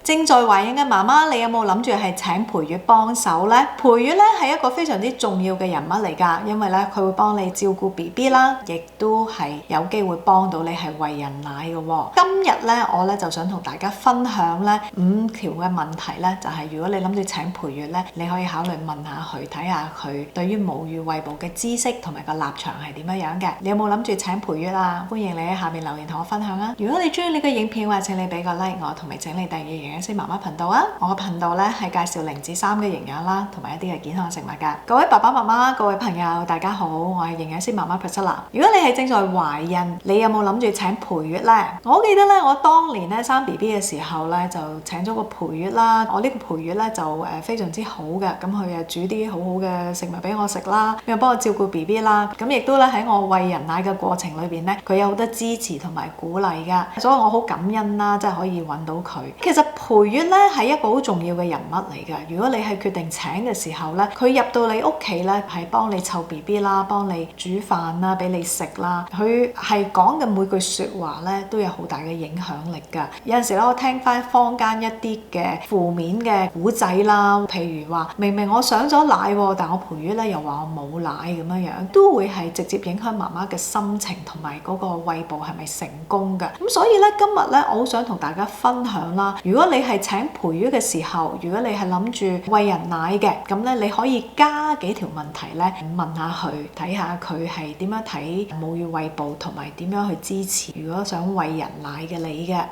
正在懷孕嘅媽媽，你有冇諗住係請陪月幫手呢？陪月咧係一個非常之重要嘅人物嚟㗎，因為咧佢會幫你照顧 BB 啦，亦都係有機會幫到你係餵人奶嘅喎。今日咧我咧就想同大家分享咧5條嘅問題咧，就係如果你諗住請陪月咧，你可以考慮問下佢，睇下佢對於母乳餵哺嘅知識同埋個立場係點樣嘅。你有冇諗住請陪月啊？歡迎你喺下面留言同我分享啊！如果你中意呢個影片嘅話，請你俾個 like 我，同埋請你訂閱營養師媽媽頻道啊！我嘅頻道咧係介紹0至3嘅營養啦，同埋一啲嘅健康食物㗎。各位爸爸媽媽、各位朋友，大家好，我係營養師媽媽 Priscilla。如果你係正在懷孕，你有冇諗住請陪月呢？我記得咧，我當年咧生 BB 嘅時候咧，就請咗個陪月啦。我呢個陪月咧就非常之好嘅，咁佢又煮啲好好嘅食物俾我食啦，又幫我照顧 BB 啦。咁亦都咧喺我餵人奶嘅過程裏邊咧，佢有好多支持同埋鼓勵㗎，所以我好感恩啦，即係可以揾到佢。其實陪月咧係一個好重要嘅人物嚟㗎。如果你係決定請嘅時候咧，佢入到你屋企咧係幫你湊 BB 啦，幫你煮飯啦，俾你食啦，佢係講嘅每句説話咧都有好大嘅影響力㗎。有陣時咧，我聽翻坊間一啲嘅負面嘅古仔啦，譬如話明明我上咗奶喎，但我陪月咧又話我冇奶咁樣，都會係直接影響媽媽嘅心情同埋嗰個餵哺係咪成功㗎。咁所以咧今日咧，我好想同大家分享啦。如果你係請陪月嘅時候，如果你係諗住餵人奶嘅，咁咧你可以加幾條問題咧問下佢，睇下佢係點樣睇母乳餵哺同埋點樣去支持如果想餵人奶嘅你嘅。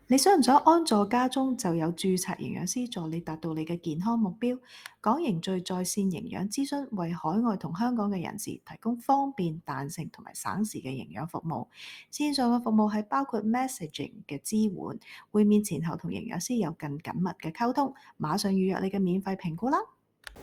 你想唔想安坐家中就有註冊營養師助你達到你嘅健康目標？港營最在線營養諮詢為海外同香港嘅人士提供方便、彈性同埋省時嘅營養服務。線上嘅服務係包括 messaging 嘅支援，會面前後同營養師有更緊密嘅溝通。馬上預約你嘅免費評估啦！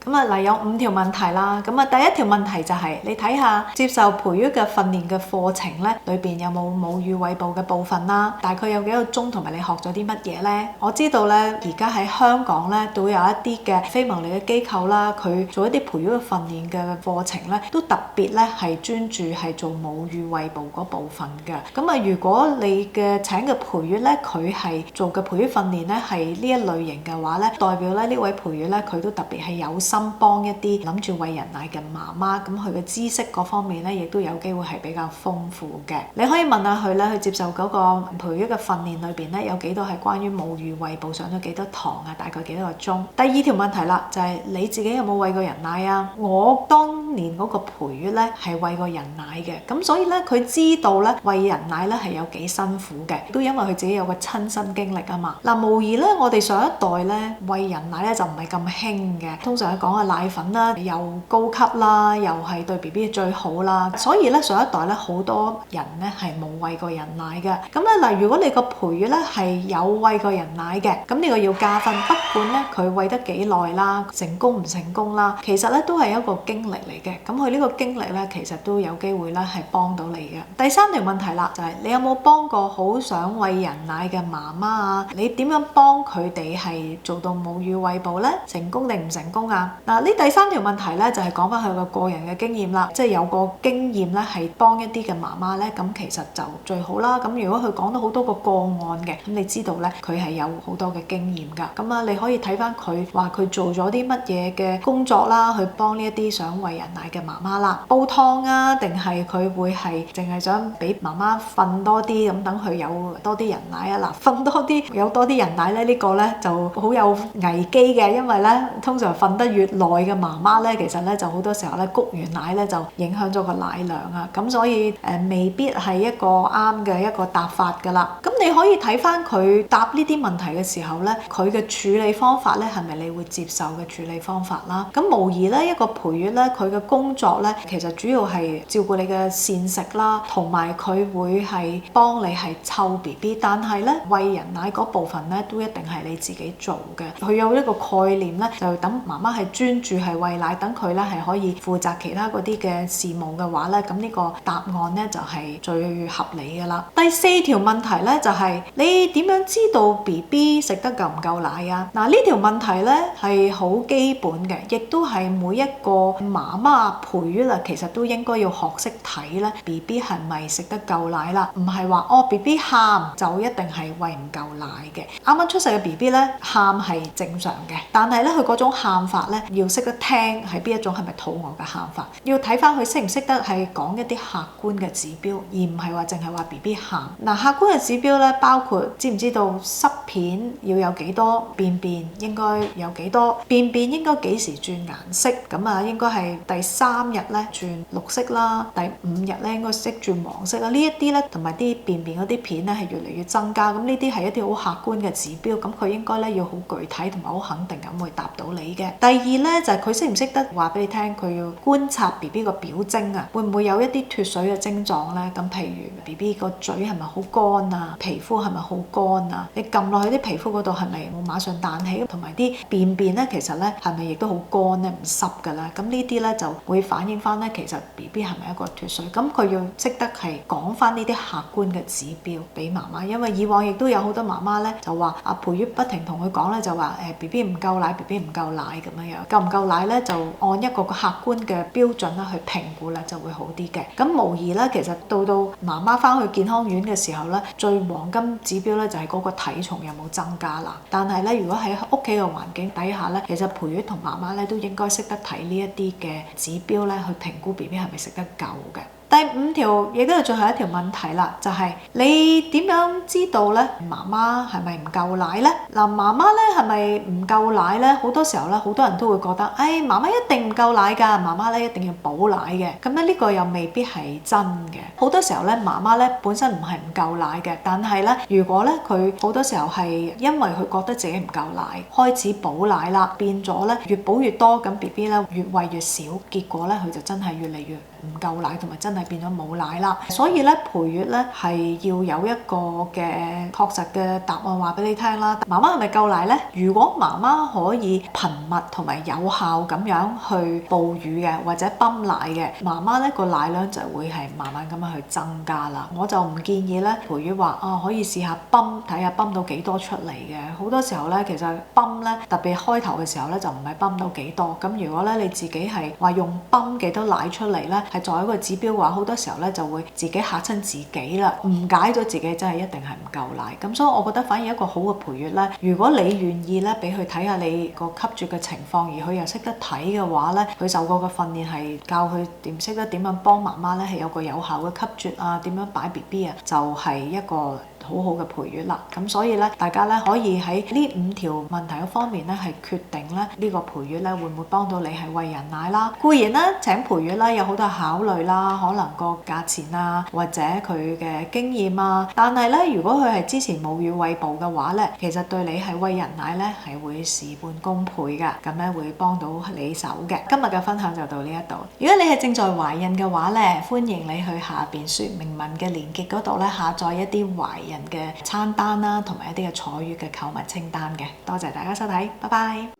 咁啊嗱，有5條問題啦。咁啊，第一條問題就係你睇下接受陪月嘅訓練嘅課程咧，裏邊有冇母乳餵哺嘅部分啦？大概有幾個鐘，同埋你學咗啲乜嘢咧？我知道咧，而家喺香港咧，都有一啲嘅非牟利嘅機構啦，佢做一啲陪月嘅訓練嘅課程咧，都特別咧係專注係做母乳餵哺嗰部分嘅。咁啊，如果你嘅請嘅陪月咧，佢係做嘅陪月訓練咧係呢一類型嘅話咧，代表咧呢位陪月咧佢都特別係有心幫一啲諗住餵人奶嘅媽媽，咁佢嘅知識嗰方面咧，亦都有機會係比較豐富嘅。你可以問下佢咧，去接受嗰個陪月嘅訓練裏邊咧，有幾多係關於母乳餵哺，上咗幾多堂啊？大概幾多個鐘？第2條問題啦，就係你自己有冇餵過人奶啊？我當年嗰個陪月咧係餵過人奶嘅，咁所以咧佢知道咧餵人奶咧係有幾辛苦嘅，都因為佢自己有個親身經歷啊嘛。嗱，無疑咧，我哋上一代咧餵人奶咧就唔係咁興嘅，通常講嘅奶粉啦，又高級啦，又係對 BB 最好啦，所以咧上一代咧好多人咧係冇餵過人奶嘅。咁咧嗱，如果你個陪月咧係有餵過人奶嘅，咁呢個要加分。不管咧佢餵得幾耐啦，成功唔成功啦，其實咧都係一個經歷嚟嘅。咁佢呢個經歷咧，其實都有機會咧係幫到你嘅。第3條問題啦，就係你有冇幫過好想餵人奶嘅媽媽啊？你點樣幫佢哋係做到母乳餵哺咧？成功定唔成功啊？嗱，呢第3條問題咧就係講翻佢個人嘅經驗啦，即係有個經驗咧係幫一啲嘅媽媽咧，咁其實就最好啦。咁如果佢講到好多個個案嘅，咁你知道咧佢係有好多嘅經驗㗎。咁啊，你可以睇翻佢話佢做咗啲乜嘢嘅工作啦，去幫呢一啲想餵人奶嘅媽媽啦，煲湯啊，定係佢會係淨係想俾媽媽瞓多啲咁，等佢有多啲人奶啊？嗱，瞓多啲有多啲人奶咧，呢個咧就好有危機嘅，因為咧通常瞓得越耐嘅媽媽咧，其實咧就好多時候咧谷完奶咧就影響咗個奶量啊，咁所以未必係一個啱嘅一個答法㗎啦。咁你可以睇翻佢答呢啲問題嘅時候咧，佢嘅處理方法咧係咪你會接受嘅處理方法啦？咁無疑咧一個陪月咧，佢嘅工作咧其實主要係照顧你嘅膳食啦，同埋佢會係幫你係湊 BB， 但係咧餵人奶嗰部分咧都一定係你自己做嘅。佢有一個概念咧，就等媽媽係專注係餵奶，等佢咧係可以負責其他嗰啲嘅事務嘅話咧，咁呢個答案咧就係最合理嘅啦。第4條問題咧就係你點樣知道 BB 食得夠唔夠奶啊？嗱，呢條問題咧係好基本嘅，亦都係每一個媽媽陪月啦，其實都應該要學識睇咧 BB 係咪食得夠奶啦，唔係話BB 喊就一定係餵唔夠奶嘅。啱啱出世嘅 BB 咧喊係正常嘅，但係咧佢嗰種喊法咧要識得聽係邊一種，係咪肚餓嘅喊法，要睇翻佢識唔識得係講一啲客觀嘅指標，而唔係話淨係話 BB 喊。嗱，客觀嘅指標咧包括知唔知道濕片要有幾多，便便應該有幾多，便便應該幾時轉顏色，咁啊應該係第3日咧轉綠色啦，第5日咧應該識轉黃色啦。呢一啲咧同埋啲便便嗰啲片咧係越嚟越增加，咁呢啲係一啲好客觀嘅指標，咁佢應該咧要好具體同埋好肯定咁會答到你嘅。第2咧就係佢識唔識得話俾你聽，佢要觀察 BB 個表徵啊，會唔會有一啲脫水嘅症狀咧？咁譬如 BB 個嘴係咪好乾啊，皮膚係咪好乾啊？你撳落去啲皮膚嗰度係咪冇馬上彈起？同埋啲便便咧其實咧係咪亦都好乾咧，唔濕㗎啦？咁呢啲咧就會反映翻咧其實 BB 係咪一個脫水？咁佢要識得係講翻呢啲客觀嘅指標俾媽媽，因為以往亦都有好多媽媽咧就話陪月不停同佢講咧就話BB 唔夠奶 ，BB 唔夠奶咁樣樣，夠唔夠奶咧就按一個客觀嘅標準啦去評估咧就會好啲嘅。咁無疑咧其實到媽媽翻去健康院嘅時候咧，最黃金指標咧就係嗰個體重有冇增加啦。但係咧如果喺屋企嘅環境底下咧，其實陪月同媽媽咧都應該識得睇呢一啲嘅指標咧去評估 BB 係咪食得夠嘅。第5條亦都係最後一條問題啦，就係你點樣知道咧媽媽係咪唔夠奶咧？嗱，媽媽咧係咪唔夠奶咧？好多時候咧，好多人都會覺得，媽媽一定唔夠奶㗎，媽媽咧一定要補奶嘅。咁咧呢個又未必係真嘅。好多時候咧，媽媽咧本身唔係唔夠奶嘅，但係咧如果咧佢好多時候係因為佢覺得自己唔夠奶，開始補奶啦，變咗咧越補越多，咁 BB 咧越餵越少，結果咧佢就真係越嚟越唔夠奶，同埋真係變咗冇奶啦。所以咧陪月咧係要有一個嘅確實嘅答案話俾你聽啦。媽媽係咪夠奶咧？如果媽媽可以頻密同埋有效咁樣去哺乳嘅或者泵奶嘅，媽媽咧個奶量就會係慢慢咁樣去增加啦。我就唔建議咧陪月話可以試下泵睇下泵到幾多出嚟嘅。好多時候咧其實泵咧特別開頭嘅時候咧就唔係泵到幾多。咁如果咧你自己係話用泵幾多奶出嚟咧，係作為一個指標嘅話，好多時候咧就會自己嚇親自己啦，誤解咗自己真係一定係唔夠奶。咁所以我覺得反而一個好嘅陪月咧，如果你願意咧俾佢睇下你個吸啜嘅情況，而佢又識得睇嘅話咧，佢受過嘅訓練係教佢識得點樣幫媽媽咧係有個有效嘅吸啜啊，點樣擺 BB 啊，就係一個好好嘅陪月啦。咁所以咧大家咧可以喺呢5條問題嘅方面咧係決定咧呢個陪月咧會唔會幫到你係餵人奶啦。固然咧請陪月啦有好多考慮啦，可能個價錢啊或者佢嘅經驗啊，但係咧如果佢係之前母乳餵哺嘅話咧，其實對你係餵人奶咧係會事半功倍噶，咁咧會幫到你手嘅。今日嘅分享就到呢一度。如果你係正在懷孕嘅話咧，歡迎你去下邊說明文嘅連結嗰度咧下載一啲懷孕嘅餐單啦，同埋一啲嘅坐月嘅購物清單嘅。多謝大家收睇，拜拜。